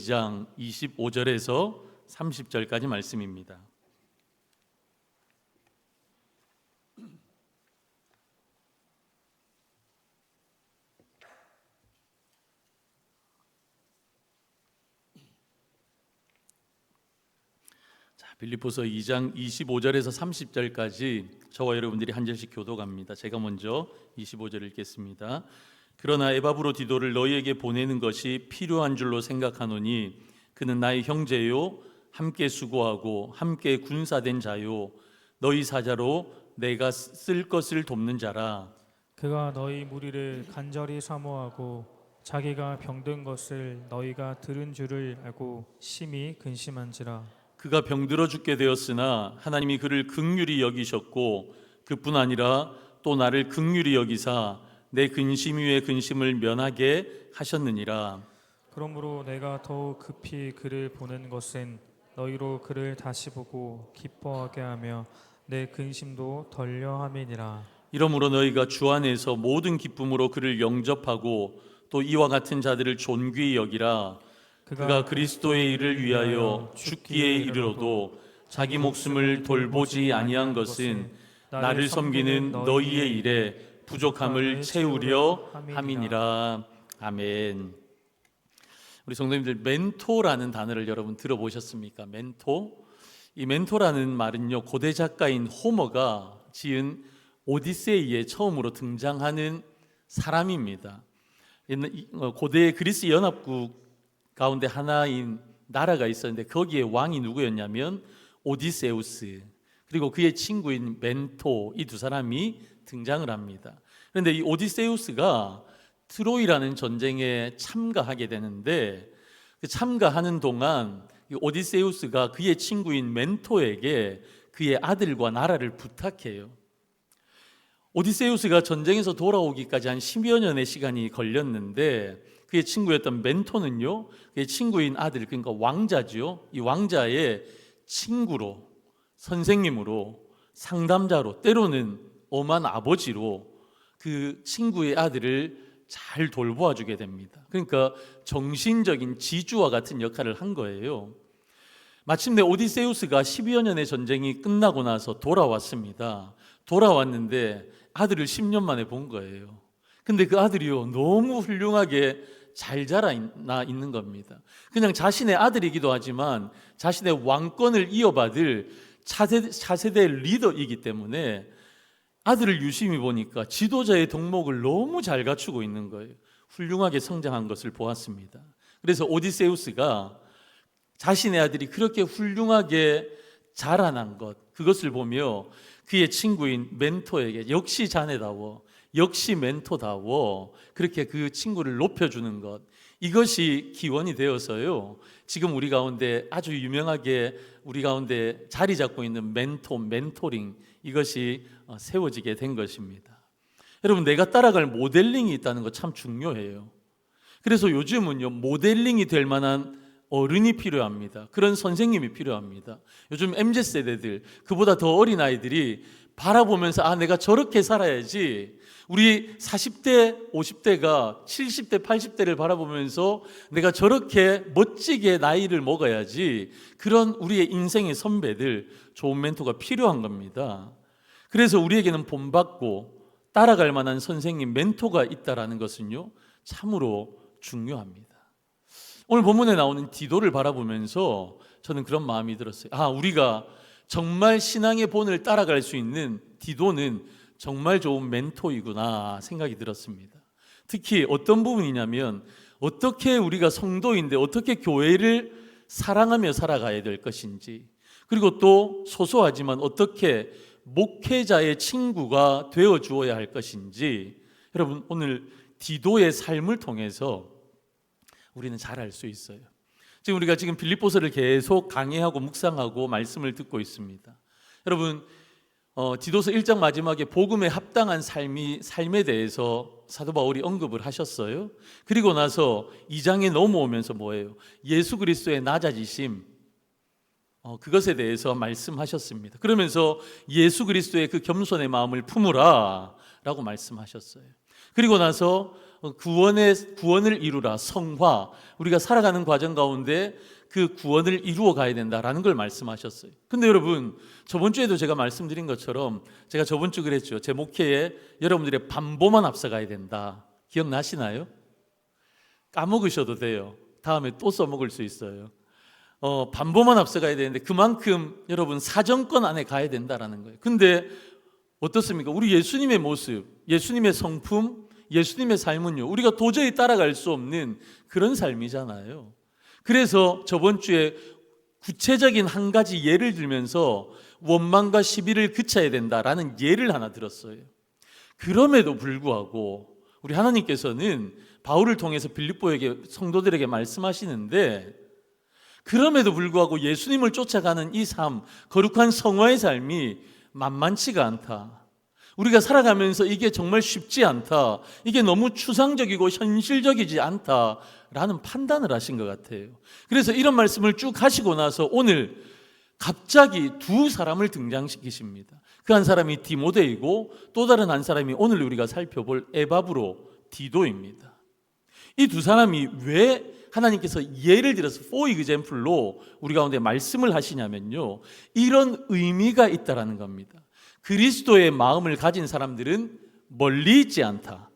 2장 25절에서 30절까지 말씀입니다. 빌립보서 2장 25절에서 30절까지 저와 여러분들이 한 절씩 교독합니다. 제가 먼저 25절 읽겠습니다. 그러나 에바브로디도를 너희에게 보내는 것이 필요한 줄로 생각하노니 그는 나의 형제요 함께 수고하고 함께 군사된 자요 너희 사자로 내가 쓸 것을 돕는 자라. 그가 너희 무리를 간절히 사모하고 자기가 병든 것을 너희가 들은 줄을 알고 심히 근심한지라. 그가 병들어 죽게 되었으나 하나님이 그를 긍휼히 여기셨고 그뿐 아니라 또 나를 긍휼히 여기사 내 근심 위에 근심을 면하게 하셨느니라. 그러므로 내가 더욱 급히 그를 보는 것은 너희로 그를 다시 보고 기뻐하게 하며 내 근심도 덜려 함이니라. 이러므로 너희가 주 안에서 모든 기쁨으로 그를 영접하고 또 이와 같은 자들을 존귀히 여기라. 그가 그리스도의 일을 위하여 죽기에 이르러도 자기 목숨을 돌보지 아니한 것은 나를 섬기는 너희의 일에 부족함을 채우려 함이니라. 아멘. 우리 성도님들, 멘토라는 단어를 여러분 들어보셨습니까? 멘토? 이 멘토라는 말은요, 고대 작가인 호머가 지은 오디세이에 처음으로 등장하는 사람입니다. 고대 그리스 연합국 가운데 하나인 나라가 있었는데 거기에 왕이 누구였냐면 오디세우스, 그리고 그의 친구인 멘토, 이 두 사람이 등장을 합니다. 그런데 이 오디세우스가 트로이라는 전쟁에 참가하게 되는데 그 참가하는 동안 이 오디세우스가 그의 친구인 멘토에게 그의 아들과 나라를 부탁해요. 오디세우스가 전쟁에서 돌아오기까지 한 10여 년의 시간이 걸렸는데 그의 친구였던 멘토는요, 그의 친구인 아들, 그러니까 왕자죠. 이 왕자의 친구로, 선생님으로, 상담자로, 때로는 엄한 아버지로 그 친구의 아들을 잘 돌보아 주게 됩니다. 그러니까 정신적인 지주와 같은 역할을 한 거예요. 마침내 오디세우스가 12여 년의 전쟁이 끝나고 나서 돌아왔습니다. 돌아왔는데 아들을 10년 만에 본 거예요. 근데 그 아들이요, 너무 훌륭하게 잘 자라나 있는 겁니다. 그냥 자신의 아들이기도 하지만 자신의 왕권을 이어받을 차세대 리더이기 때문에 아들을 유심히 보니까 지도자의 덕목을 너무 잘 갖추고 있는 거예요. 훌륭하게 성장한 것을 보았습니다. 그래서 오디세우스가 자신의 아들이 그렇게 훌륭하게 자라난 것, 그것을 보며 그의 친구인 멘토에게 역시 자네다워, 역시 멘토다워, 그렇게 그 친구를 높여주는 것, 이것이 기원이 되어서요, 지금 우리 가운데 아주 유명하게 우리 가운데 자리 잡고 있는 멘토링, 이것이 세워지게 된 것입니다. 여러분, 내가 따라갈 모델링이 있다는 거 참 중요해요. 그래서 요즘은요, 모델링이 될 만한 어른이 필요합니다. 그런 선생님이 필요합니다. 요즘 MZ세대들, 그보다 더 어린 아이들이 바라보면서 아, 내가 저렇게 살아야지, 우리 40대, 50대가 70대, 80대를 바라보면서 내가 저렇게 멋지게 나이를 먹어야지, 그런 우리의 인생의 선배들, 좋은 멘토가 필요한 겁니다. 그래서 우리에게는 본받고 따라갈 만한 선생님, 멘토가 있다는 것은요, 참으로 중요합니다. 오늘 본문에 나오는 디도를 바라보면서 저는 그런 마음이 들었어요. 아, 우리가 정말 신앙의 본을 따라갈 수 있는 디도는 정말 좋은 멘토이구나 생각이 들었습니다. 특히 어떤 부분이냐면, 어떻게 우리가 성도인데 어떻게 교회를 사랑하며 살아가야 될 것인지, 그리고 또 소소하지만 어떻게 목회자의 친구가 되어 주어야 할 것인지, 여러분, 오늘 디도의 삶을 통해서 우리는 잘 알 수 있어요. 지금 우리가 빌립보서를 계속 강의하고 묵상하고 말씀을 듣고 있습니다. 여러분, 디도서 1장 마지막에 복음에 합당한 삶에 대해서 사도 바울이 언급을 하셨어요. 그리고 나서 2장에 넘어오면서 뭐예요? 예수 그리스도의 낮아지심, 그것에 대해서 말씀하셨습니다. 그러면서 예수 그리스도의 그 겸손의 마음을 품으라 라고 말씀하셨어요. 그리고 나서 구원을 이루라, 성화, 우리가 살아가는 과정 가운데 그 구원을 이루어 가야 된다라는 걸 말씀하셨어요. 근데 여러분, 저번 주에도 제가 말씀드린 것처럼 제가 저번 주 그랬죠. 제 목회에 여러분들의 반보만 앞서가야 된다. 기억나시나요? 까먹으셔도 돼요. 다음에 또 써먹을 수 있어요. 반보만 앞서가야 되는데 그만큼 여러분 사정권 안에 가야 된다라는 거예요. 근데 어떻습니까? 우리 예수님의 모습, 예수님의 성품, 예수님의 삶은요, 우리가 도저히 따라갈 수 없는 그런 삶이잖아요. 그래서 저번 주에 구체적인 한 가지 예를 들면서 원망과 시비를 그쳐야 된다라는 예를 하나 들었어요. 그럼에도 불구하고 우리 하나님께서는 바울을 통해서 빌립보에게 성도들에게 말씀하시는데, 그럼에도 불구하고 예수님을 쫓아가는 이 삶, 거룩한 성화의 삶이 만만치가 않다. 우리가 살아가면서 이게 정말 쉽지 않다. 이게 너무 추상적이고 현실적이지 않다라는 판단을 하신 것 같아요. 그래서 이런 말씀을 쭉 하시고 나서 오늘 갑자기 두 사람을 등장시키십니다. 그 한 사람이 디모데이고 또 다른 한 사람이 오늘 우리가 살펴볼 에바브로 디도입니다. 이 두 사람이 왜 하나님께서 예를 들어서 for example로 우리 가운데 말씀을 하시냐면요, 이런 의미가 있다라는 겁니다. 그리스도의 마음을 가진 사람들은 멀리 있지 않다.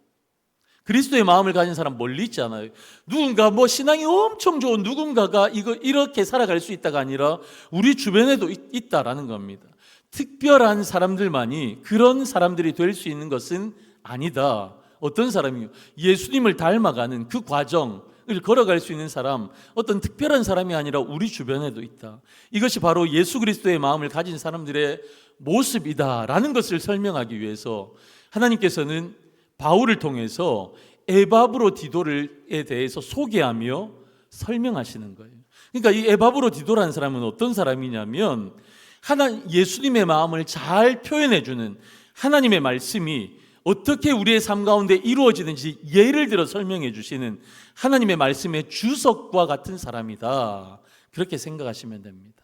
그리스도의 마음을 가진 사람 멀리 있지 않아요. 누군가 신앙이 엄청 좋은 누군가가 이렇게 살아갈 수 있다가 아니라 우리 주변에도 있다라는 겁니다. 특별한 사람들만이 그런 사람들이 될 수 있는 것은 아니다. 어떤 사람이요? 예수님을 닮아가는 그 과정을 걸어갈 수 있는 사람, 어떤 특별한 사람이 아니라 우리 주변에도 있다. 이것이 바로 예수 그리스도의 마음을 가진 사람들의 모습이다라는 것을 설명하기 위해서 하나님께서는 바울을 통해서 에바브로 디도에 대해서 소개하며 설명하시는 거예요. 그러니까 이 에바브로 디도라는 사람은 어떤 사람이냐면 예수님의 마음을 잘 표현해주는, 하나님의 말씀이 어떻게 우리의 삶 가운데 이루어지는지 예를 들어 설명해 주시는 하나님의 말씀의 주석과 같은 사람이다. 그렇게 생각하시면 됩니다.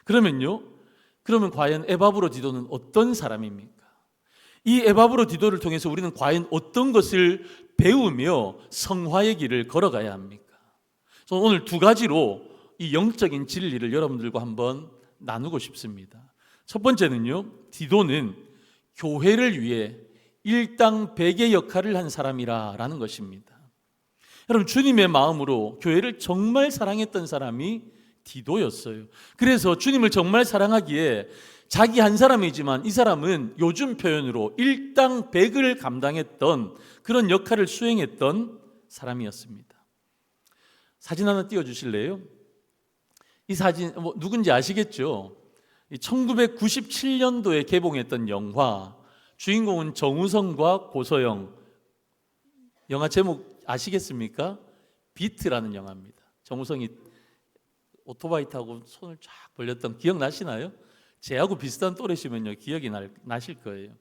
그러면 과연 에바브로 디도는 어떤 사람입니까? 이 에바브로 디도를 통해서 우리는 과연 어떤 것을 배우며 성화의 길을 걸어가야 합니까? 저는 오늘 두 가지로 이 영적인 진리를 여러분들과 한번 나누고 싶습니다. 첫 번째는요, 디도는 교회를 위해 일당백의 역할을 한 사람이라는 것입니다. 여러분, 주님의 마음으로 교회를 정말 사랑했던 사람이 디도였어요. 그래서 주님을 정말 사랑하기에 자기 한 사람이지만 이 사람은 요즘 표현으로 일당백을 감당했던 그런 역할을 수행했던 사람이었습니다. 사진 하나 띄워주실래요? 이 사진 누군지 아시겠죠? 1997년도에 개봉했던 영화, 주인공은 정우성과 고소영. 영화 제목 아시겠습니까? 비트라는 영화입니다. 정우성이 오토바이 타고 손을 쫙 벌렸던, 기억나시나요? 제하고 비슷한 또래시면요 기억이 나실 거예요.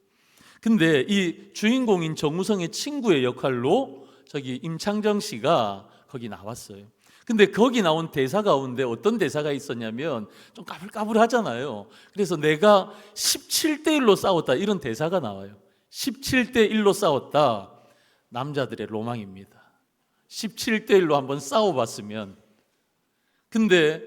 근데 이 주인공인 정우성의 친구의 역할로 저기 임창정 씨가 거기 나왔어요. 근데 거기 나온 대사 가운데 어떤 대사가 있었냐면 좀 까불까불하잖아요. 그래서 내가 17대 1로 싸웠다, 이런 대사가 나와요. 17대 1로 싸웠다. 남자들의 로망입니다. 17대 1로 한번 싸워봤으면. 근데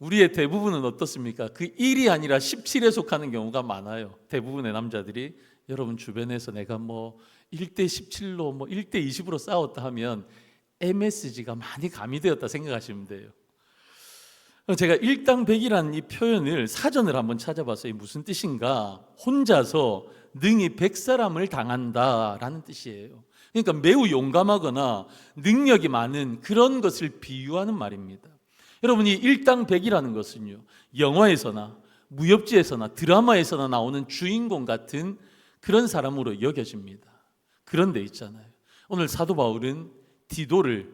우리의 대부분은 어떻습니까? 그 1이 아니라 17에 속하는 경우가 많아요. 대부분의 남자들이. 여러분 주변에서 내가 1대 17로 1대 20으로 싸웠다 하면 MSG가 많이 가미되었다 생각하시면 돼요. 제가 일당백이라는 이 표현을 사전을 한번 찾아봤어요. 무슨 뜻인가? 혼자서 능히 100사람을 당한다라는 뜻이에요. 그러니까 매우 용감하거나 능력이 많은 그런 것을 비유하는 말입니다. 여러분이 일당백이라는 것은요, 영화에서나 무협지에서나 드라마에서나 나오는 주인공 같은 그런 사람으로 여겨집니다. 그런데 있잖아요, 오늘 사도 바울은 디도를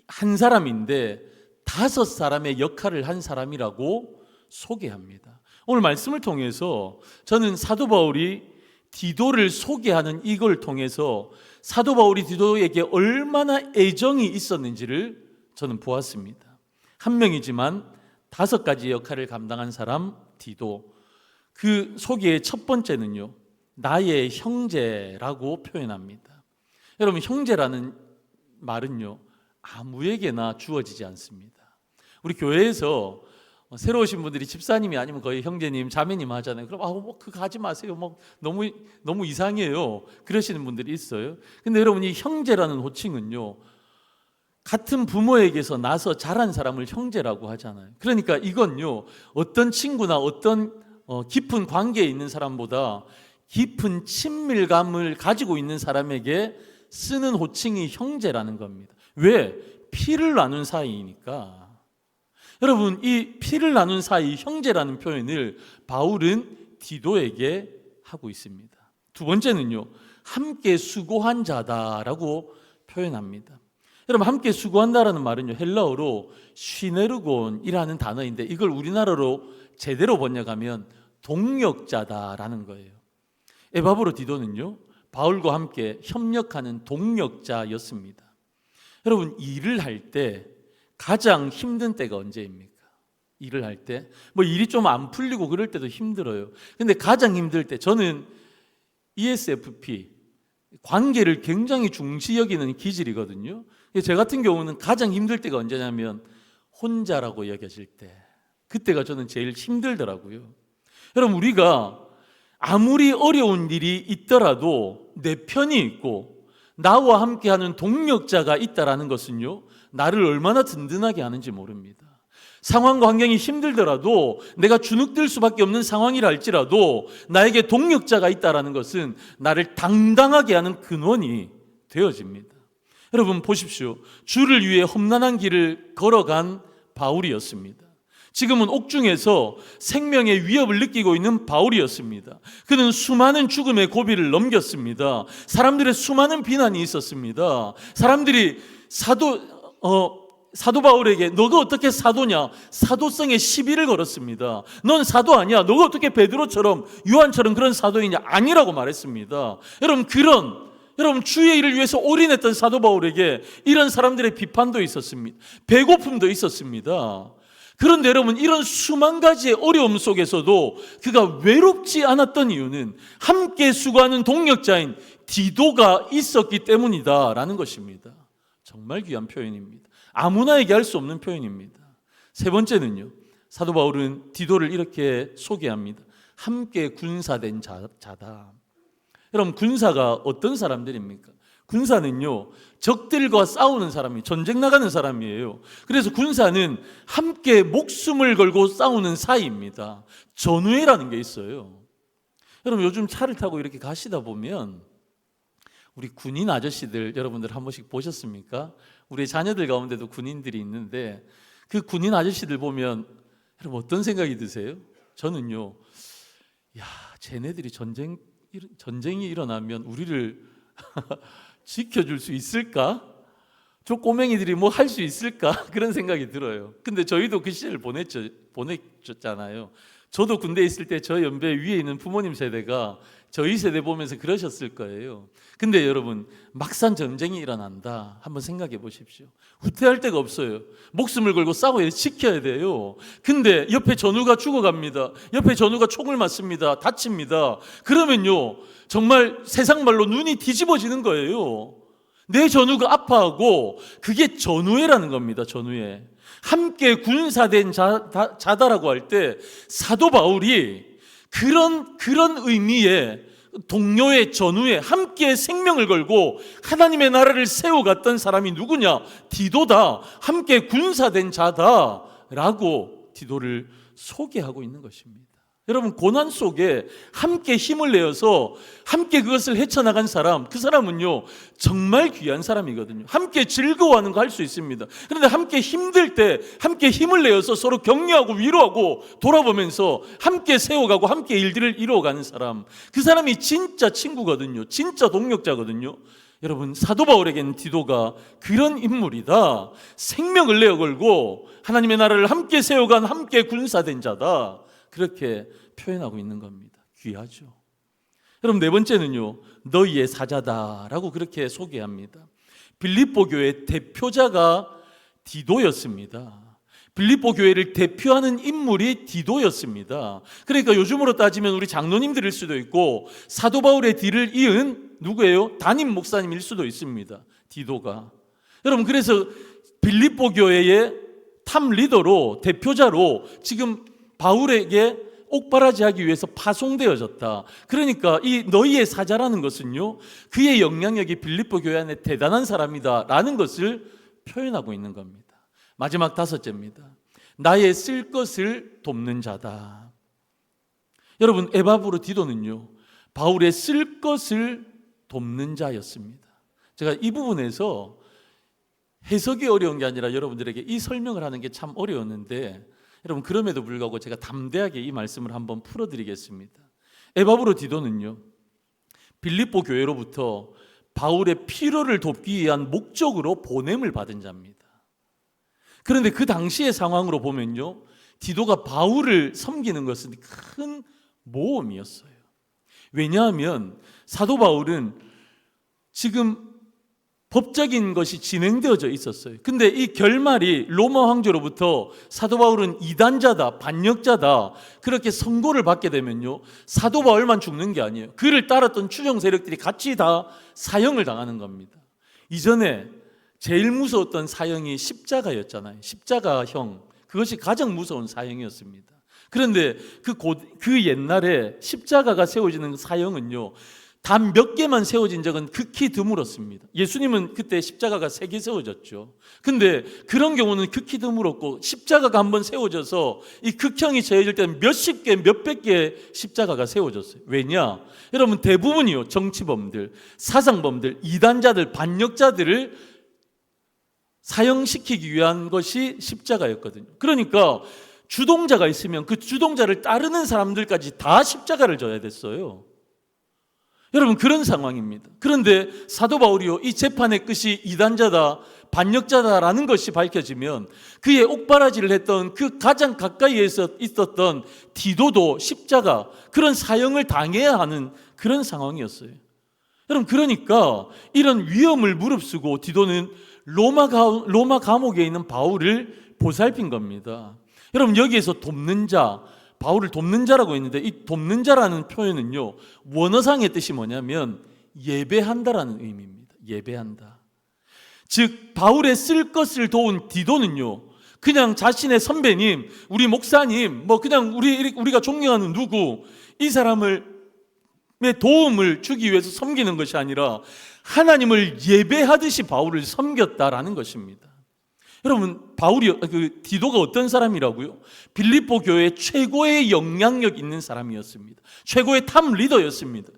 한 사람인데 5사람의 역할을 한 사람이라고 소개합니다. 오늘 말씀을 통해서 저는 사도 바울이 디도를 소개하는 이걸 통해서 사도 바울이 디도에게 얼마나 애정이 있었는지를 저는 보았습니다. 한 명이지만 5가지 역할을 감당한 사람 디도. 그 소개의 첫 번째는요, 나의 형제라고 표현합니다. 여러분, 형제라는 말은요, 아무에게나 주어지지 않습니다. 우리 교회에서 새로 오신 분들이 집사님이 아니면 거의 형제님, 자매님 하잖아요. 그럼 그거 하지 마세요. 너무 이상해요. 그러시는 분들이 있어요. 근데 여러분, 이 형제라는 호칭은요, 같은 부모에게서 나서 자란 사람을 형제라고 하잖아요. 그러니까 이건요, 어떤 친구나 어떤 깊은 관계에 있는 사람보다 깊은 친밀감을 가지고 있는 사람에게 쓰는 호칭이 형제라는 겁니다. 왜? 피를 나눈 사이니까. 여러분, 이 피를 나눈 사이, 형제라는 표현을 바울은 디도에게 하고 있습니다. 두 번째는요, 함께 수고한 자다라고 표현합니다. 여러분, 함께 수고한다라는 말은요, 헬라어로 쉬네르곤이라는 단어인데, 이걸 우리나라로 제대로 번역하면 동력자다라는 거예요. 에바브로 디도는요, 바울과 함께 협력하는 동력자였습니다. 여러분, 일을 할 때 가장 힘든 때가 언제입니까? 일을 할 때 일이 좀 안 풀리고 그럴 때도 힘들어요. 근데 가장 힘들 때, 저는 ESFP, 관계를 굉장히 중시 여기는 기질이거든요. 제 같은 경우는 가장 힘들 때가 언제냐면 혼자라고 여겨질 때, 그때가 저는 제일 힘들더라고요. 여러분, 우리가 아무리 어려운 일이 있더라도 내 편이 있고 나와 함께하는 동력자가 있다라는 것은요, 나를 얼마나 든든하게 하는지 모릅니다. 상황과 환경이 힘들더라도, 내가 주눅들 수밖에 없는 상황이라 할지라도 나에게 동력자가 있다라는 것은 나를 당당하게 하는 근원이 되어집니다. 여러분 보십시오. 주를 위해 험난한 길을 걸어간 바울이었습니다. 지금은 옥중에서 생명의 위협을 느끼고 있는 바울이었습니다. 그는 수많은 죽음의 고비를 넘겼습니다. 사람들의 수많은 비난이 있었습니다. 사람들이 사도 바울에게 너가 어떻게 사도냐, 사도성의 시비를 걸었습니다. 넌 사도 아니야. 너가 어떻게 베드로처럼 요한처럼 그런 사도이냐, 아니라고 말했습니다. 여러분 주의 일을 위해서 올인했던 사도 바울에게 이런 사람들의 비판도 있었습니다. 배고픔도 있었습니다. 그런데 여러분, 이런 수만 가지의 어려움 속에서도 그가 외롭지 않았던 이유는 함께 수고하는 동력자인 디도가 있었기 때문이다라는 것입니다. 정말 귀한 표현입니다. 아무나에게 할 수 없는 표현입니다. 세 번째는요, 사도 바울은 디도를 이렇게 소개합니다. 함께 군사된 자다. 여러분, 군사가 어떤 사람들입니까? 군사는요, 적들과 싸우는 사람이, 전쟁 나가는 사람이에요. 그래서 군사는 함께 목숨을 걸고 싸우는 사이입니다. 전우회라는 게 있어요. 여러분, 요즘 차를 타고 이렇게 가시다 보면 우리 군인 아저씨들, 여러분들 한 번씩 보셨습니까? 우리 자녀들 가운데도 군인들이 있는데, 그 군인 아저씨들 보면 여러분 어떤 생각이 드세요? 저는요, 쟤네들이 전쟁이 일어나면 우리를 지켜줄 수 있을까? 저 꼬맹이들이 뭐 할 수 있을까? 그런 생각이 들어요. 근데 저희도 그 시절을 보냈잖아요. 저도 군대에 있을 때 저 연배 위에 있는 부모님 세대가 저희 세대 보면서 그러셨을 거예요. 근데 여러분, 막상 전쟁이 일어난다, 한번 생각해 보십시오. 후퇴할 데가 없어요. 목숨을 걸고 싸워야 지켜야 돼요. 근데 옆에 전우가 죽어갑니다. 옆에 전우가 총을 맞습니다. 다칩니다. 그러면요, 정말 세상 말로 눈이 뒤집어지는 거예요. 내 전우가 아파하고, 그게 전우회라는 겁니다. 전우회. 함께 군사된 자다라고 할 때 사도 바울이 그런 의미의 동료의 전우에 함께 생명을 걸고 하나님의 나라를 세워갔던 사람이 누구냐? 디도다. 함께 군사된 자다라고 디도를 소개하고 있는 것입니다. 여러분, 고난 속에 함께 힘을 내어서 함께 그것을 헤쳐나간 사람, 그 사람은요 정말 귀한 사람이거든요. 함께 즐거워하는 거 할 수 있습니다. 그런데 함께 힘들 때 함께 힘을 내어서 서로 격려하고 위로하고 돌아보면서 함께 세워가고 함께 일들을 이루어가는 사람, 그 사람이 진짜 친구거든요. 진짜 동력자거든요. 여러분, 사도 바울에게는 디도가 그런 인물이다. 생명을 내어 걸고 하나님의 나라를 함께 세워간 함께 군사된 자다. 그렇게 표현하고 있는 겁니다. 귀하죠. 여러분, 네 번째는요, 너희의 사자다라고 그렇게 소개합니다. 빌립보 교회 대표자가 디도였습니다. 빌립보 교회를 대표하는 인물이 디도였습니다. 그러니까 요즘으로 따지면 우리 장로님들일 수도 있고 사도 바울의 뒤를 이은 누구예요? 담임 목사님일 수도 있습니다. 디도가. 여러분, 그래서 빌립보 교회의 탑 리더로, 대표자로 지금 바울에게 옥바라지하기 위해서 파송되어졌다. 그러니까 이 너희의 사자라는 것은요, 그의 영향력이 빌립보 교회 안에 대단한 사람이다라는 것을 표현하고 있는 겁니다. 마지막 5째입니다. 나의 쓸 것을 돕는 자다. 여러분, 에바브로 디도는요, 바울의 쓸 것을 돕는 자였습니다. 제가 이 부분에서 해석이 어려운 게 아니라 여러분들에게 이 설명을 하는 게 참 어려웠는데, 여러분, 그럼에도 불구하고 제가 담대하게 이 말씀을 한번 풀어드리겠습니다. 에바브로 디도는요, 빌립보 교회로부터 바울의 필요를 돕기 위한 목적으로 보냄을 받은 자입니다. 그런데 그 당시의 상황으로 보면요, 디도가 바울을 섬기는 것은 큰 모험이었어요. 왜냐하면 사도 바울은 지금 법적인 것이 진행되어져 있었어요. 근데 이 결말이 로마 황제로부터 사도 바울은 이단자다, 반역자다, 그렇게 선고를 받게 되면요, 사도 바울만 죽는 게 아니에요. 그를 따랐던 추종 세력들이 같이 다 사형을 당하는 겁니다. 이전에 제일 무서웠던 사형이 십자가였잖아요. 십자가형, 그것이 가장 무서운 사형이었습니다. 그런데 그 옛날에 십자가가 세워지는 사형은요, 단 몇 개만 세워진 적은 극히 드물었습니다. 예수님은 그때 십자가가 3개 세워졌죠. 근데 그런 경우는 극히 드물었고, 십자가가 한번 세워져서 이 극형이 제해질 때는 몇십 개, 몇백 개의 십자가가 세워졌어요. 왜냐? 여러분, 대부분이요, 정치범들, 사상범들, 이단자들, 반역자들을 사형시키기 위한 것이 십자가였거든요. 그러니까 주동자가 있으면 그 주동자를 따르는 사람들까지 다 십자가를 져야 됐어요. 여러분, 그런 상황입니다. 그런데 사도 바울이요, 이 재판의 끝이 이단자다, 반역자다라는 것이 밝혀지면 그의 옥바라지를 했던 그 가장 가까이에서 있었던 디도도 십자가, 그런 사형을 당해야 하는 그런 상황이었어요. 여러분, 그러니까 이런 위험을 무릅쓰고 디도는 로마 감옥에 있는 바울을 보살핀 겁니다. 여러분, 여기에서 돕는 자, 바울을 돕는 자라고 했는데, 이 돕는 자라는 표현은요, 원어상의 뜻이 뭐냐면 예배한다라는 의미입니다. 예배한다. 즉, 바울의 쓸 것을 도운 디도는요, 그냥 자신의 선배님, 우리 목사님, 그냥 우리가 존경하는 누구, 이 사람의 도움을 주기 위해서 섬기는 것이 아니라 하나님을 예배하듯이 바울을 섬겼다라는 것입니다. 여러분, 디도가 어떤 사람이라고요? 빌립보 교회의 최고의 영향력 있는 사람이었습니다. 최고의 탑 리더였습니다.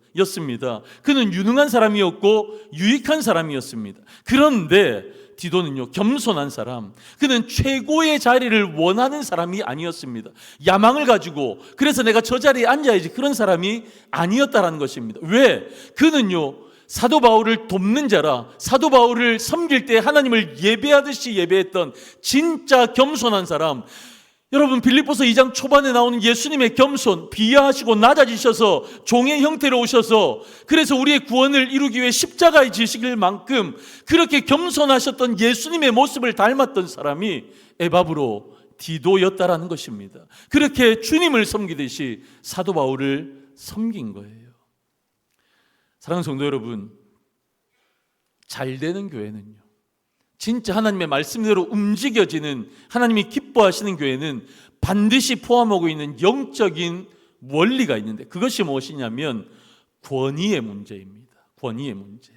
그는 유능한 사람이었고 유익한 사람이었습니다. 그런데 디도는요, 겸손한 사람, 그는 최고의 자리를 원하는 사람이 아니었습니다. 야망을 가지고 그래서 내가 저 자리에 앉아야지, 그런 사람이 아니었다라는 것입니다. 왜? 그는요, 사도 바울을 돕는 자라, 사도 바울을 섬길 때 하나님을 예배하듯이 예배했던 진짜 겸손한 사람. 여러분, 빌립보서 2장 초반에 나오는 예수님의 겸손, 비하하시고 낮아지셔서 종의 형태로 오셔서 그래서 우리의 구원을 이루기 위해 십자가에 지시길 만큼 그렇게 겸손하셨던 예수님의 모습을 닮았던 사람이 에바브로 디도였다라는 것입니다. 그렇게 주님을 섬기듯이 사도 바울을 섬긴 거예요. 사랑하는 성도 여러분, 잘 되는 교회는요, 진짜 하나님의 말씀대로 움직여지는, 하나님이 기뻐하시는 교회는 반드시 포함하고 있는 영적인 원리가 있는데, 그것이 무엇이냐면 권위의 문제입니다. 권위의 문제.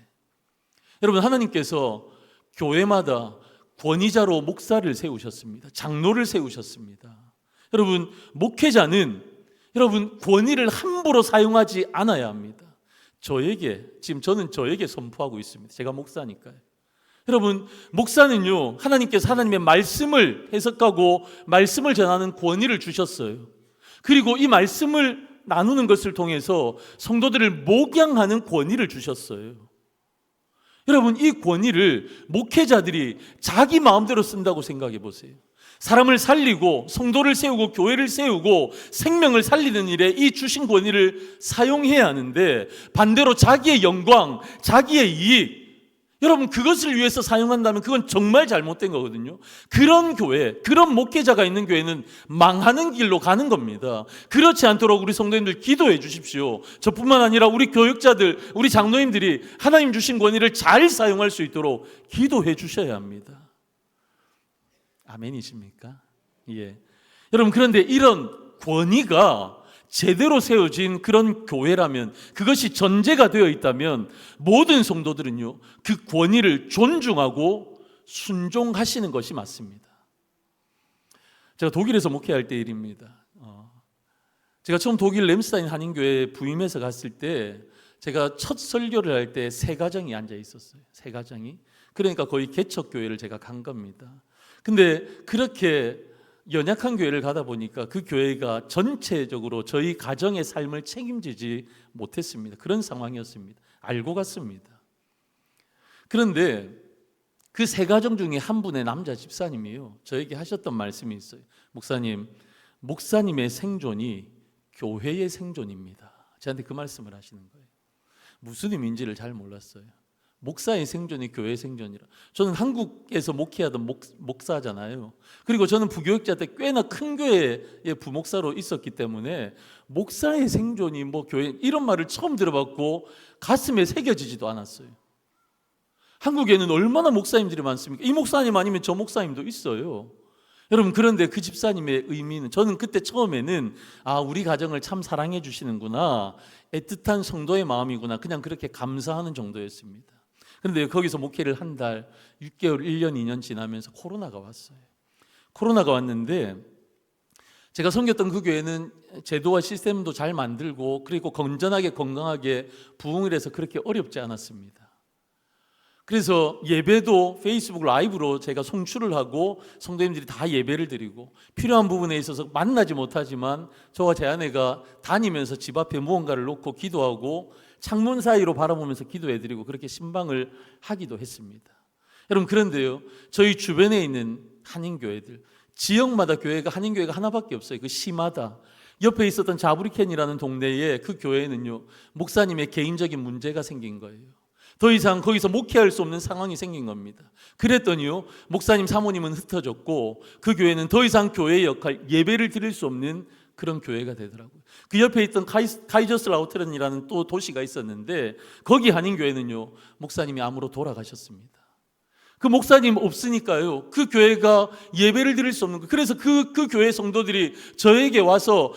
여러분, 하나님께서 교회마다 권위자로 목사를 세우셨습니다. 장로를 세우셨습니다. 여러분, 목회자는 권위를 함부로 사용하지 않아야 합니다. 저는 저에게 선포하고 있습니다. 제가 목사니까요. 여러분, 목사는요, 하나님께서 하나님의 말씀을 해석하고 말씀을 전하는 권위를 주셨어요. 그리고 이 말씀을 나누는 것을 통해서 성도들을 목양하는 권위를 주셨어요. 여러분, 이 권위를 목회자들이 자기 마음대로 쓴다고 생각해 보세요. 사람을 살리고 성도를 세우고 교회를 세우고 생명을 살리는 일에 이 주신 권위를 사용해야 하는데, 반대로 자기의 영광, 자기의 이익, 여러분, 그것을 위해서 사용한다면 그건 정말 잘못된 거거든요. 그런 교회, 그런 목회자가 있는 교회는 망하는 길로 가는 겁니다. 그렇지 않도록 우리 성도님들 기도해 주십시오. 저뿐만 아니라 우리 교육자들, 우리 장로님들이 하나님 주신 권위를 잘 사용할 수 있도록 기도해 주셔야 합니다. 아멘이십니까? 예. 여러분, 그런데 이런 권위가 제대로 세워진 그런 교회라면, 그것이 전제가 되어 있다면 모든 성도들은요, 그 권위를 존중하고 순종하시는 것이 맞습니다. 제가 독일에서 목회할 때 일입니다. 제가 처음 독일 램스타인 한인교회에 부임해서 갔을 때 제가 첫 설교를 할 때 세 가정이 앉아 있었어요. 세 가정이. 그러니까 거의 개척교회를 제가 간 겁니다. 근데 그렇게 연약한 교회를 가다 보니까 그 교회가 전체적으로 저희 가정의 삶을 책임지지 못했습니다. 그런 상황이었습니다. 알고 갔습니다. 그런데 그 세 가정 중에 한 분의 남자 집사님이요, 저에게 하셨던 말씀이 있어요. 목사님, 목사님의 생존이 교회의 생존입니다. 저한테 그 말씀을 하시는 거예요. 무슨 의미인지를 잘 몰랐어요. 목사의 생존이 교회의 생존이라. 저는 한국에서 목회하던 목사잖아요. 그리고 저는 부교육자 때 꽤나 큰 교회의 부목사로 있었기 때문에 목사의 생존이 뭐 교회, 이런 말을 처음 들어봤고 가슴에 새겨지지도 않았어요. 한국에는 얼마나 목사님들이 많습니까? 이 목사님 아니면 저 목사님도 있어요. 여러분, 그런데 그 집사님의 의미는, 저는 그때 처음에는 우리 가정을 참 사랑해 주시는구나, 애틋한 성도의 마음이구나, 그냥 그렇게 감사하는 정도였습니다. 그런데 거기서 목회를 한 달, 6개월, 1년, 2년 지나면서 코로나가 왔어요. 코로나가 왔는데 제가 섬겼던 그 교회는 제도와 시스템도 잘 만들고 그리고 건전하게 건강하게 부흥을 해서 그렇게 어렵지 않았습니다. 그래서 예배도 페이스북 라이브로 제가 송출을 하고 성도님들이 다 예배를 드리고, 필요한 부분에 있어서 만나지 못하지만 저와 제 아내가 다니면서 집 앞에 무언가를 놓고 기도하고 창문 사이로 바라보면서 기도해드리고 그렇게 신방을 하기도 했습니다. 여러분, 그런데요, 저희 주변에 있는 한인교회들, 지역마다 교회가, 한인교회가 하나밖에 없어요. 그 시마다. 옆에 있었던 자브리켄이라는 동네에 그 교회는요, 목사님의 개인적인 문제가 생긴 거예요. 더 이상 거기서 목회할 수 없는 상황이 생긴 겁니다. 그랬더니요, 목사님 사모님은 흩어졌고 그 교회는 더 이상 교회의 역할, 예배를 드릴 수 없는 그런 교회가 되더라고요. 그 옆에 있던 카이저슬라우트른이라는 또 도시가 있었는데 거기 한인교회는요, 목사님이 암으로 돌아가셨습니다. 그 목사님 없으니까요, 그 교회가 예배를 드릴 수 없는 거예요. 그래서 그 교회 성도들이 저에게 와서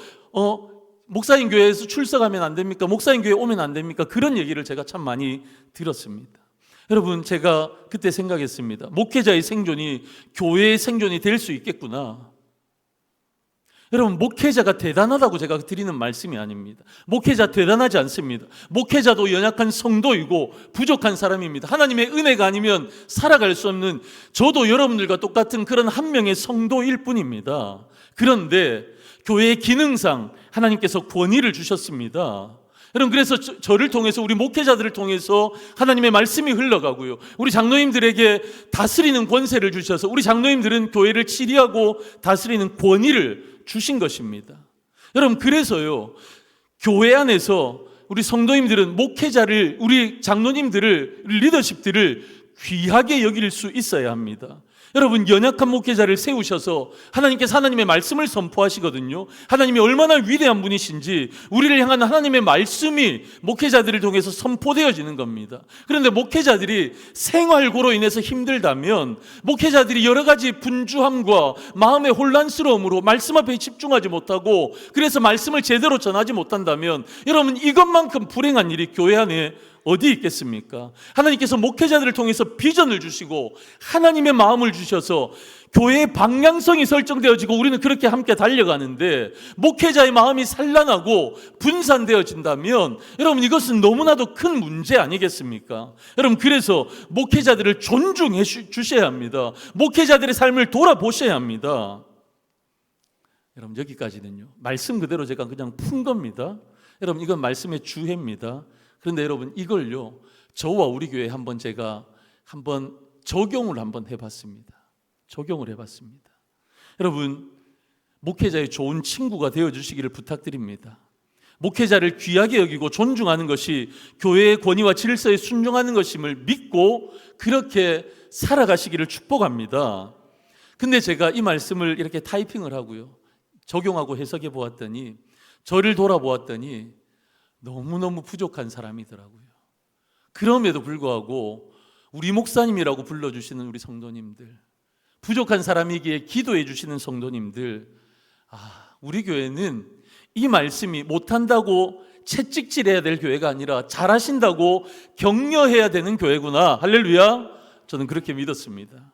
목사님 교회에서 출석하면 안 됩니까? 목사님 교회 오면 안 됩니까? 그런 얘기를 제가 참 많이 들었습니다. 여러분, 제가 그때 생각했습니다. 목회자의 생존이 교회의 생존이 될 수 있겠구나. 여러분, 목회자가 대단하다고 제가 드리는 말씀이 아닙니다. 목회자 대단하지 않습니다. 목회자도 연약한 성도이고 부족한 사람입니다. 하나님의 은혜가 아니면 살아갈 수 없는, 저도 여러분들과 똑같은 그런 한 명의 성도일 뿐입니다. 그런데 교회의 기능상 하나님께서 권위를 주셨습니다. 여러분, 그래서 저를 통해서, 우리 목회자들을 통해서 하나님의 말씀이 흘러가고요, 우리 장로님들에게 다스리는 권세를 주셔서 우리 장로님들은 교회를 치리하고 다스리는 권위를 주신 것입니다. 여러분, 그래서요, 교회 안에서 우리 성도님들은 목회자를, 우리 장로님들을, 리더십들을 귀하게 여길 수 있어야 합니다. 여러분, 연약한 목회자를 세우셔서 하나님께서 하나님의 말씀을 선포하시거든요. 하나님이 얼마나 위대한 분이신지 우리를 향한 하나님의 말씀이 목회자들을 통해서 선포되어지는 겁니다. 그런데 목회자들이 생활고로 인해서 힘들다면, 목회자들이 여러 가지 분주함과 마음의 혼란스러움으로 말씀 앞에 집중하지 못하고 그래서 말씀을 제대로 전하지 못한다면, 여러분, 이것만큼 불행한 일이 교회 안에 어디 있겠습니까? 하나님께서 목회자들을 통해서 비전을 주시고 하나님의 마음을 주셔서 교회의 방향성이 설정되어지고 우리는 그렇게 함께 달려가는데, 목회자의 마음이 산란하고 분산되어진다면 여러분, 이것은 너무나도 큰 문제 아니겠습니까? 여러분, 그래서 목회자들을 존중해 주셔야 합니다. 목회자들의 삶을 돌아보셔야 합니다. 여러분, 여기까지는요, 말씀 그대로 제가 그냥 푼 겁니다. 여러분, 이건 말씀의 주해입니다. 그런데 여러분, 이걸요, 저와 우리 교회에 제가 적용을 해봤습니다. 적용을 해봤습니다. 여러분, 목회자의 좋은 친구가 되어주시기를 부탁드립니다. 목회자를 귀하게 여기고 존중하는 것이 교회의 권위와 질서에 순종하는 것임을 믿고 그렇게 살아가시기를 축복합니다. 근데 제가 이 말씀을 이렇게 타이핑을 하고요, 적용하고 해석해 보았더니, 저를 돌아보았더니 너무너무 부족한 사람이더라고요. 그럼에도 불구하고 우리 목사님이라고 불러주시는 우리 성도님들, 부족한 사람이기에 기도해 주시는 성도님들, 우리 교회는 이 말씀이 못한다고 채찍질해야 될 교회가 아니라 잘하신다고 격려해야 되는 교회구나. 할렐루야. 저는 그렇게 믿었습니다.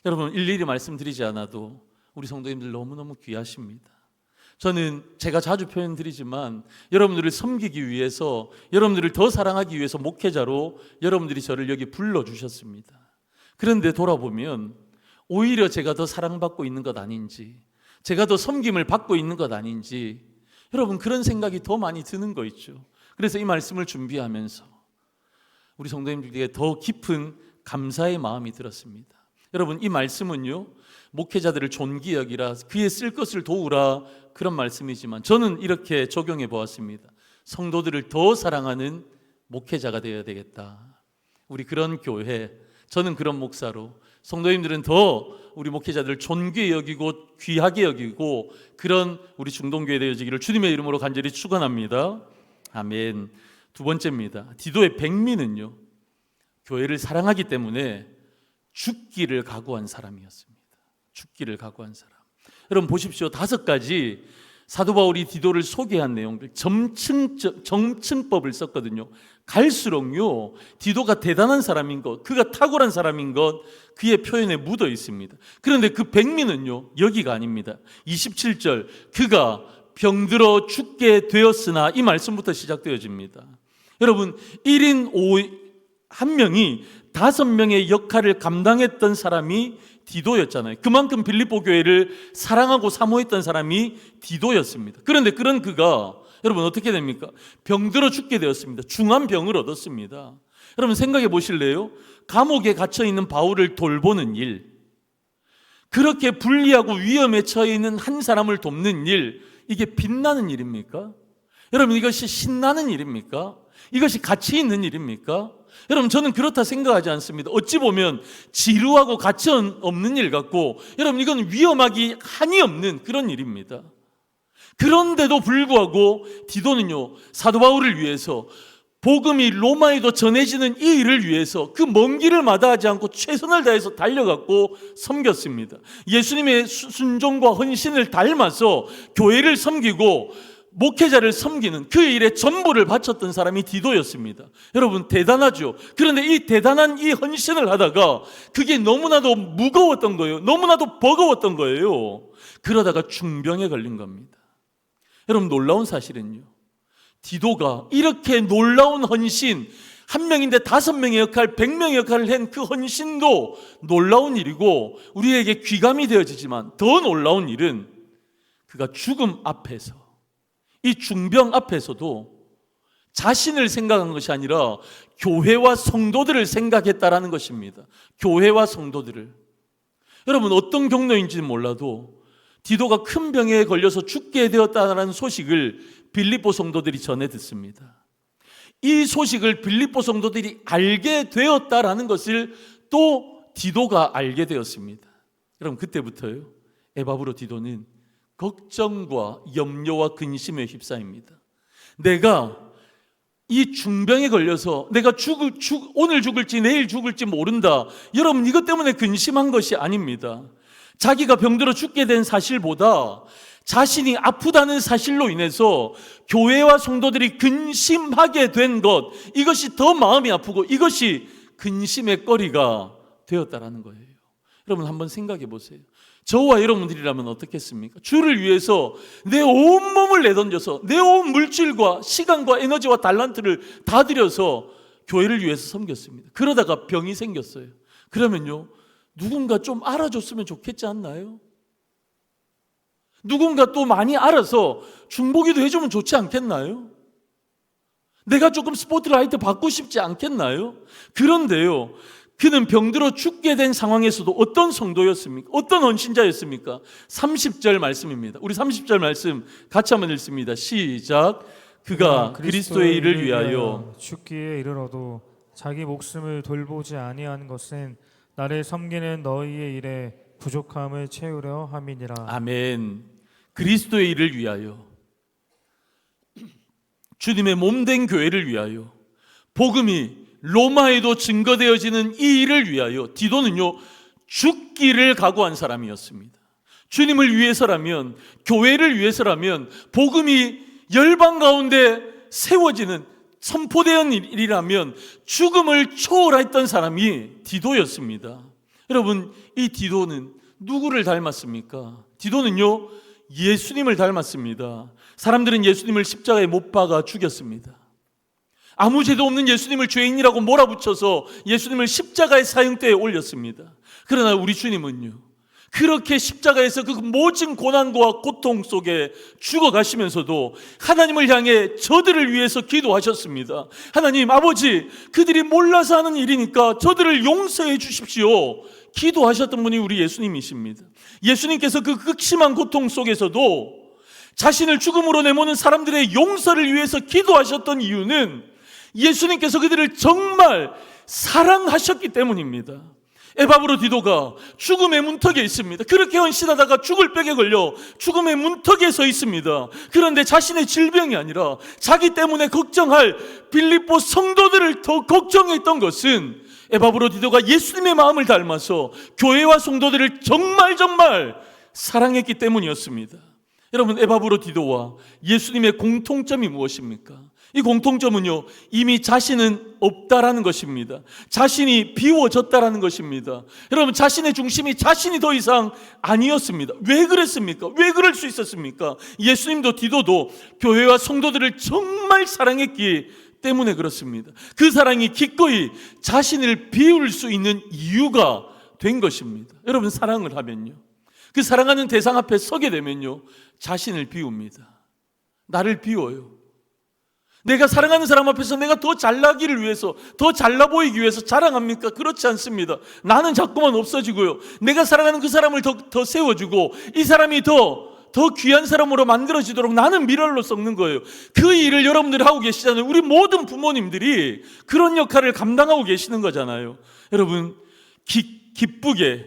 여러분, 일일이 말씀드리지 않아도 우리 성도님들 너무너무 귀하십니다. 저는 제가 자주 표현드리지만 여러분들을 섬기기 위해서, 여러분들을 더 사랑하기 위해서 목회자로 여러분들이 저를 여기 불러주셨습니다. 그런데 돌아보면 오히려 제가 더 사랑받고 있는 것 아닌지, 제가 더 섬김을 받고 있는 것 아닌지, 여러분 그런 생각이 더 많이 드는 거 있죠. 그래서 이 말씀을 준비하면서 우리 성도님들에게 더 깊은 감사의 마음이 들었습니다. 여러분, 이 말씀은요, 목회자들을 존귀 여기라, 그의 쓸 것을 도우라, 그런 말씀이지만 저는 이렇게 적용해 보았습니다. 성도들을 더 사랑하는 목회자가 되어야 되겠다. 우리 그런 교회, 저는 그런 목사로, 성도님들은 더 우리 목회자들을 존귀히 여기고 귀하게 여기고 그런 우리 중동교회 되어지기를 주님의 이름으로 간절히 축원합니다. 아멘. 두 번째입니다. 디도의 백미는요, 교회를 사랑하기 때문에 죽기를 각오한 사람이었습니다. 죽기를 각오한 사람. 여러분 보십시오. 5가지 사도 바울이 디도를 소개한 내용들, 점층법을 썼거든요. 갈수록요, 디도가 대단한 사람인 것, 그가 탁월한 사람인 것, 그의 표현에 묻어 있습니다. 그런데 그 백미는요, 여기가 아닙니다. 27절, 그가 병들어 죽게 되었으나, 이 말씀부터 시작되어집니다. 여러분, 1인 1명이 5명의 역할을 감당했던 사람이 디도였잖아요. 그만큼 빌립보 교회를 사랑하고 사모했던 사람이 디도였습니다. 그런데 그런 그가 여러분 어떻게 됩니까? 병들어 죽게 되었습니다. 중한 병을 얻었습니다. 여러분 생각해 보실래요? 감옥에 갇혀 있는 바울을 돌보는 일, 그렇게 불리하고 위험에 처해 있는 한 사람을 돕는 일, 이게 빛나는 일입니까? 여러분 이것이 신나는 일입니까? 이것이 가치 있는 일입니까? 여러분 저는 그렇다 생각하지 않습니다. 어찌 보면 지루하고 가치 없는 일 같고, 여러분 이건 위험하기 한이 없는 그런 일입니다. 그런데도 불구하고 디도는요, 사도 바울을 위해서, 복음이 로마에도 전해지는 이 일을 위해서 그 먼 길을 마다하지 않고 최선을 다해서 달려갔고 섬겼습니다. 예수님의 순종과 헌신을 닮아서 교회를 섬기고 목회자를 섬기는 그 일에 전부를 바쳤던 사람이 디도였습니다. 여러분 대단하죠. 그런데 이 대단한 이 헌신을 하다가 그게 너무나도 무거웠던 거예요. 너무나도 버거웠던 거예요. 그러다가 중병에 걸린 겁니다. 여러분 놀라운 사실은요, 디도가 이렇게 놀라운 헌신, 1명인데 5명의 역할, 100명의 역할을 한 그 헌신도 놀라운 일이고 우리에게 귀감이 되어지지만, 더 놀라운 일은 그가 죽음 앞에서, 이 중병 앞에서도 자신을 생각한 것이 아니라 교회와 성도들을 생각했다라는 것입니다. 교회와 성도들을. 여러분 어떤 경로인지는 몰라도 디도가 큰 병에 걸려서 죽게 되었다는 소식을 빌립보 성도들이 전해 듣습니다. 이 소식을 빌립보 성도들이 알게 되었다라는 것을 또 디도가 알게 되었습니다. 여러분 그때부터요, 에바브로 디도는 걱정과 염려와 근심에 휩싸입니다. 내가 이 중병에 걸려서 내가 오늘 죽을지 내일 죽을지 모른다. 여러분 이것 때문에 근심한 것이 아닙니다. 자기가 병들어 죽게 된 사실보다 자신이 아프다는 사실로 인해서 교회와 성도들이 근심하게 된 것, 이것이 더 마음이 아프고 이것이 근심의 거리가 되었다라는 거예요. 여러분 한번 생각해 보세요. 저와 여러분들이라면 어떻겠습니까? 주를 위해서 내 온몸을 내던져서 내 온 물질과 시간과 에너지와 달란트를 다 들여서 교회를 위해서 섬겼습니다. 그러다가 병이 생겼어요. 그러면요, 누군가 좀 알아줬으면 좋겠지 않나요? 누군가 또 많이 알아서 중보기도 해주면 좋지 않겠나요? 내가 조금 스포트라이트 받고 싶지 않겠나요? 그런데요, 그는 병들어 죽게 된 상황에서도 어떤 성도였습니까? 어떤 헌신자였습니까? 30절 말씀입니다. 우리 30절 말씀 같이 한번 읽습니다. 시작. 그가 그리스도의 일을 위하여 죽기에 이르러도 자기 목숨을 돌보지 아니한 것은 나를 섬기는 너희의 일에 부족함을 채우려 함이니라. 아멘. 그리스도의 일을 위하여, 주님의 몸된 교회를 위하여, 복음이 로마에도 증거되어지는 이 일을 위하여 디도는요 죽기를 각오한 사람이었습니다. 주님을 위해서라면, 교회를 위해서라면, 복음이 열방 가운데 세워지는 선포되는 일이라면 죽음을 초월했던 사람이 디도였습니다. 여러분, 이 디도는 누구를 닮았습니까? 디도는요 예수님을 닮았습니다. 사람들은 예수님을 십자가에 못 박아 죽였습니다. 아무 죄도 없는 예수님을 죄인이라고 몰아붙여서 예수님을 십자가의 사형대에 올렸습니다. 그러나 우리 주님은요 그렇게 십자가에서 그 모진 고난과 고통 속에 죽어가시면서도 하나님을 향해 저들을 위해서 기도하셨습니다. 하나님 아버지, 그들이 몰라서 하는 일이니까 저들을 용서해 주십시오. 기도하셨던 분이 우리 예수님이십니다. 예수님께서 그 극심한 고통 속에서도 자신을 죽음으로 내모는 사람들의 용서를 위해서 기도하셨던 이유는 예수님께서 그들을 정말 사랑하셨기 때문입니다. 에바브로 디도가 죽음의 문턱에 있습니다. 그렇게 헌신하다가 죽을 벽에 걸려 죽음의 문턱에 서 있습니다. 그런데 자신의 질병이 아니라 자기 때문에 걱정할 빌립보 성도들을 더 걱정했던 것은 에바브로 디도가 예수님의 마음을 닮아서 교회와 성도들을 정말 사랑했기 때문이었습니다. 여러분, 에바브로 디도와 예수님의 공통점이 무엇입니까? 이 공통점은요 이미 자신은 없다라는 것입니다. 자신이 비워졌다라는 것입니다. 여러분, 자신의 중심이 자신이 더 이상 아니었습니다. 왜 그랬습니까? 왜 그럴 수 있었습니까? 예수님도 디도도 교회와 성도들을 정말 사랑했기 때문에 그렇습니다. 그 사랑이 기꺼이 자신을 비울 수 있는 이유가 된 것입니다. 여러분, 사랑을 하면요 그 사랑하는 대상 앞에 서게 되면요 자신을 비웁니다. 나를 비워요. 내가 사랑하는 사람 앞에서 내가 더 잘나기를 위해서, 더 잘나 보이기 위해서 자랑합니까? 그렇지 않습니다. 나는 자꾸만 없어지고요 내가 사랑하는 그 사람을 더 세워주고 이 사람이 더 귀한 사람으로 만들어지도록 나는 미랄로 썩는 거예요. 그 일을 여러분들이 하고 계시잖아요. 우리 모든 부모님들이 그런 역할을 감당하고 계시는 거잖아요. 여러분, 기쁘게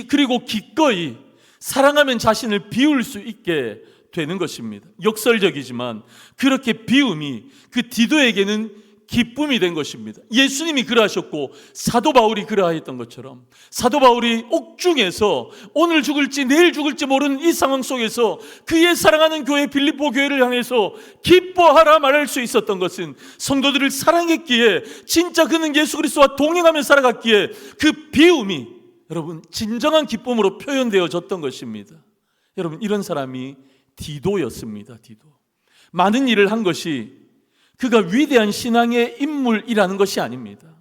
그리고 기꺼이 사랑하면 자신을 비울 수 있게 되는 것입니다. 역설적이지만 그렇게 비움이 그 디도에게는 기쁨이 된 것입니다. 예수님이 그러하셨고 사도 바울이 그러하였던 것처럼 사도 바울이 옥중에서 오늘 죽을지 내일 죽을지 모르는 이 상황 속에서 그의 사랑하는 교회 빌립보 교회를 향해서 기뻐하라 말할 수 있었던 것은 성도들을 사랑했기에, 진짜 그는 예수 그리스도와 동행하며 살아갔기에 그 비움이 여러분 진정한 기쁨으로 표현되어졌던 것입니다. 여러분, 이런 사람이 디도였습니다. 디도. 많은 일을 한 것이 그가 위대한 신앙의 인물이라는 것이 아닙니다.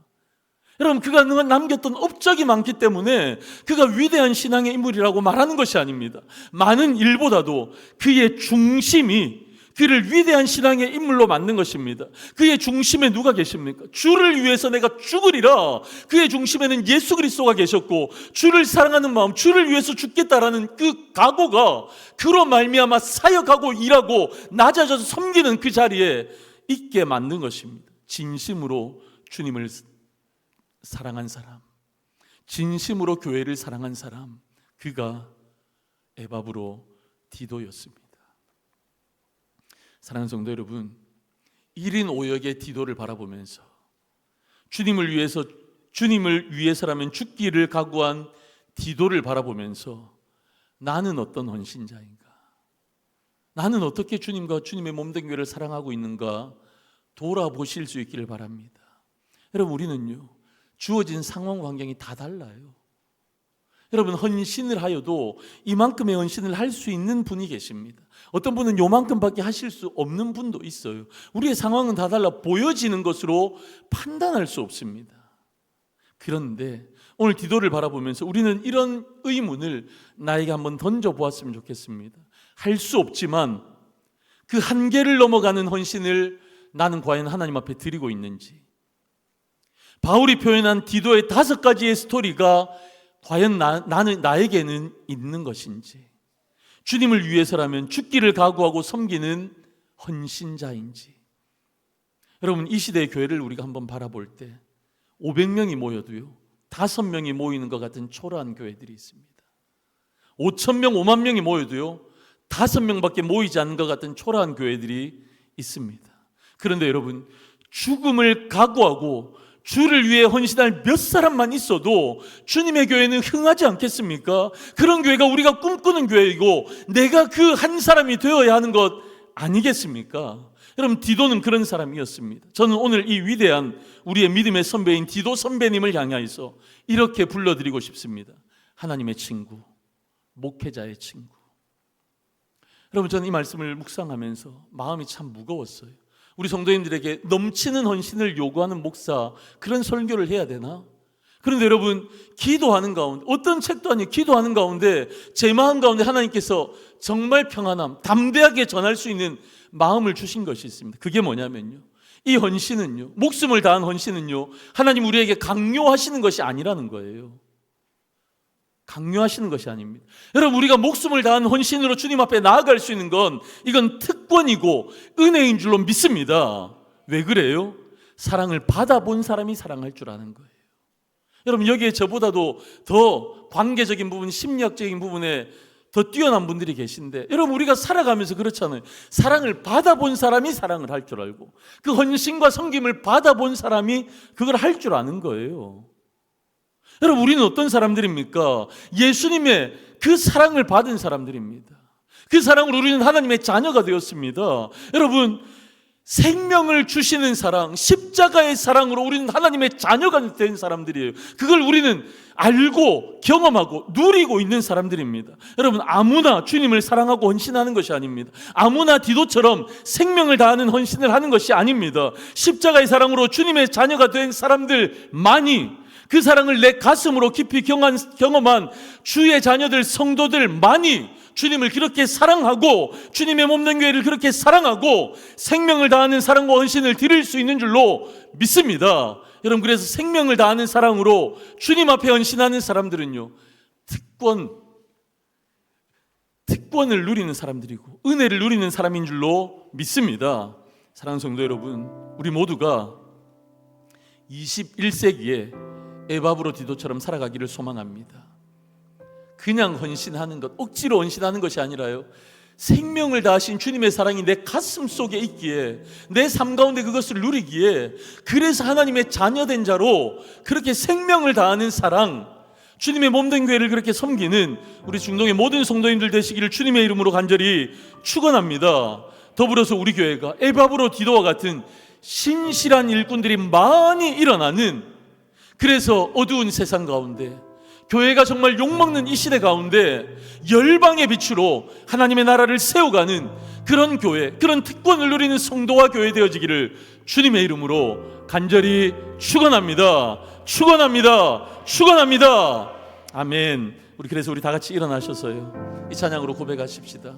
여러분, 그가 남겼던 업적이 많기 때문에 그가 위대한 신앙의 인물이라고 말하는 것이 아닙니다. 많은 일보다도 그의 중심이 그를 위대한 신앙의 인물로 만든 것입니다. 그의 중심에 누가 계십니까? 주를 위해서 내가 죽으리라. 그의 중심에는 예수 그리스도가 계셨고 주를 사랑하는 마음, 주를 위해서 죽겠다라는 그 각오가 그로 말미암아 사역하고 일하고 낮아져서 섬기는 그 자리에 있게 만든 것입니다. 진심으로 주님을 사랑한 사람, 진심으로 교회를 사랑한 사람, 그가 에바브로 디도였습니다. 사랑하는 성도 여러분, 1인 5역의 디도를 바라보면서 주님을 위해서라면 죽기를 각오한 디도를 바라보면서 나는 어떤 헌신자인가? 나는 어떻게 주님과 주님의 몸된 교회를 사랑하고 있는가? 돌아보실 수 있기를 바랍니다. 여러분, 우리는요 주어진 상황 환경이 다 달라요. 여러분, 헌신을 하여도 이만큼의 헌신을 할 수 있는 분이 계십니다. 어떤 분은 요만큼밖에 하실 수 없는 분도 있어요. 우리의 상황은 다 달라 보여지는 것으로 판단할 수 없습니다. 그런데 오늘 디도를 바라보면서 우리는 이런 의문을 나에게 한번 던져보았으면 좋겠습니다. 할 수 없지만 그 한계를 넘어가는 헌신을 나는 과연 하나님 앞에 드리고 있는지, 바울이 표현한 디도의 5가지의 스토리가 과연 나에게는 있는 것인지, 주님을 위해서라면 죽기를 각오하고 섬기는 헌신자인지. 여러분, 이 시대의 교회를 우리가 한번 바라볼 때 500명이 모여도요 5명이 모이는 것 같은 초라한 교회들이 있습니다. 5,000명, 5만 명이 모여도요 5명밖에 모이지 않는 것 같은 초라한 교회들이 있습니다. 그런데 여러분, 죽음을 각오하고 주를 위해 헌신할 몇 사람만 있어도 주님의 교회는 흥하지 않겠습니까? 그런 교회가 우리가 꿈꾸는 교회이고 내가 그 한 사람이 되어야 하는 것 아니겠습니까? 여러분, 디도는 그런 사람이었습니다. 저는 오늘 이 위대한 우리의 믿음의 선배인 디도 선배님을 향하여서 이렇게 불러드리고 싶습니다. 하나님의 친구, 목회자의 친구. 여러분, 저는 이 말씀을 묵상하면서 마음이 참 무거웠어요. 우리 성도님들에게 넘치는 헌신을 요구하는 목사, 그런 설교를 해야 되나? 그런데 여러분, 기도하는 가운데, 어떤 책도 아니에요. 기도하는 가운데 제 마음 가운데 하나님께서 정말 평안함, 담대하게 전할 수 있는 마음을 주신 것이 있습니다. 그게 뭐냐면요, 이 헌신은요, 목숨을 다한 헌신은요, 하나님 우리에게 강요하시는 것이 아니라는 거예요. 강요하시는 것이 아닙니다. 여러분, 우리가 목숨을 다한 헌신으로 주님 앞에 나아갈 수 있는 건 이건 특권이고 은혜인 줄로 믿습니다. 왜 그래요? 사랑을 받아본 사람이 사랑할 줄 아는 거예요. 여러분, 여기에 저보다도 더 관계적인 부분, 심리학적인 부분에 더 뛰어난 분들이 계신데, 여러분, 우리가 살아가면서 그렇잖아요. 사랑을 받아본 사람이 사랑을 할 줄 알고 그 헌신과 섬김을 받아본 사람이 그걸 할 줄 아는 거예요. 여러분, 우리는 어떤 사람들입니까? 예수님의 그 사랑을 받은 사람들입니다. 그 사랑으로 우리는 하나님의 자녀가 되었습니다. 여러분, 생명을 주시는 사랑, 십자가의 사랑으로 우리는 하나님의 자녀가 된 사람들이에요. 그걸 우리는 알고 경험하고 누리고 있는 사람들입니다. 여러분, 아무나 주님을 사랑하고 헌신하는 것이 아닙니다. 아무나 디도처럼 생명을 다하는 헌신을 하는 것이 아닙니다. 십자가의 사랑으로 주님의 자녀가 된 사람들만이, 그 사랑을 내 가슴으로 깊이 경험한 주의 자녀들, 성도들 많이 주님을 그렇게 사랑하고 주님의 몸된 교회를 그렇게 사랑하고 생명을 다하는 사랑과 헌신을 드릴 수 있는 줄로 믿습니다. 여러분, 그래서 생명을 다하는 사랑으로 주님 앞에 헌신하는 사람들은요, 특권을 누리는 사람들이고 은혜를 누리는 사람인 줄로 믿습니다. 사랑하는 성도 여러분, 우리 모두가 21세기에 에바브로 디도처럼 살아가기를 소망합니다. 그냥 헌신하는 것, 억지로 헌신하는 것이 아니라요, 생명을 다하신 주님의 사랑이 내 가슴 속에 있기에, 내 삶 가운데 그것을 누리기에, 그래서 하나님의 자녀된 자로 그렇게 생명을 다하는 사랑, 주님의 몸된 교회를 그렇게 섬기는 우리 중동의 모든 성도님들 되시기를 주님의 이름으로 간절히 축원합니다. 더불어서 우리 교회가 에바브로 디도와 같은 신실한 일꾼들이 많이 일어나는, 그래서 어두운 세상 가운데, 교회가 정말 욕먹는 이 시대 가운데 열방의 빛으로 하나님의 나라를 세워가는 그런 교회, 그런 특권을 누리는 성도와 교회 되어지기를 주님의 이름으로 간절히 축원합니다. 축원합니다. 축원합니다. 아멘. 그래서 우리 다 같이 일어나셔서요, 이 찬양으로 고백하십시다.